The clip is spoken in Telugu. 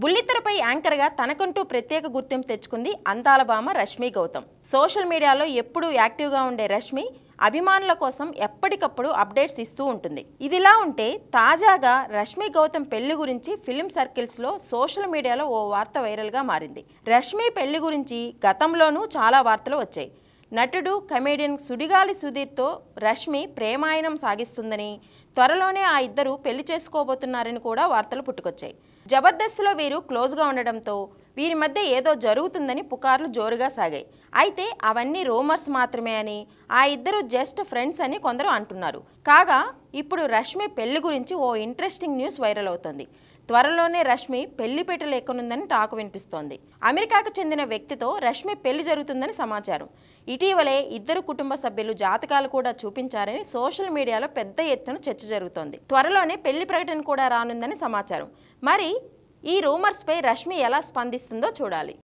బుల్లితెరపై యాంకర్గా తనకంటూ ప్రత్యేక గుర్తింపు తెచ్చుకుంది అందాల భామ రష్మి గౌతమ్. సోషల్ మీడియాలో ఎప్పుడూ యాక్టివ్గా ఉండే రష్మి అభిమానుల కోసం ఎప్పటికప్పుడు అప్డేట్స్ ఇస్తూ ఉంటుంది. ఇదిలా ఉంటే తాజాగా రష్మి గౌతమ్ పెళ్లి గురించి ఫిల్మ్ సర్కిల్స్లో సోషల్ మీడియాలో ఓ వార్త వైరల్గా మారింది. రష్మి పెళ్లి గురించి గతంలోనూ చాలా వార్తలు వచ్చాయి. నటుడు కమెడియన్ సుడిగాలి సుధీర్తో రష్మి ప్రేమాయణం సాగిస్తుందని, త్వరలోనే ఆ ఇద్దరు పెళ్లి చేసుకోబోతున్నారని కూడా వార్తలు పుట్టుకొచ్చాయి. జబర్దస్త్లో వీరు క్లోజ్గా ఉండడంతో వీరి మధ్య ఏదో జరుగుతుందని పుకార్లు జోరుగా సాగాయి. అయితే అవన్నీ రూమర్స్ మాత్రమే అని, ఆ ఇద్దరు జస్ట్ ఫ్రెండ్స్ అని కొందరు అంటున్నారు. కాగా ఇప్పుడు రష్మి పెళ్లి గురించి ఓ ఇంట్రెస్టింగ్ న్యూస్ వైరల్ అవుతోంది. త్వరలోనే రష్మి పెళ్లిపీటలు ఎక్కనుందని టాక్ వినిపిస్తోంది. అమెరికాకు చెందిన వ్యక్తితో రష్మి పెళ్లి జరుగుతుందని సమాచారం. ఇటీవలే ఇద్దరు కుటుంబ సభ్యులు జాతకాలు కూడా చూపించారని సోషల్ మీడియాలో పెద్ద ఎత్తున చర్చ జరుగుతోంది. త్వరలోనే పెళ్లి ప్రకటన కూడా రానుందని సమాచారం. మరి ఈ రూమర్స్పై రష్మి ఎలా స్పందిస్తుందో చూడాలి.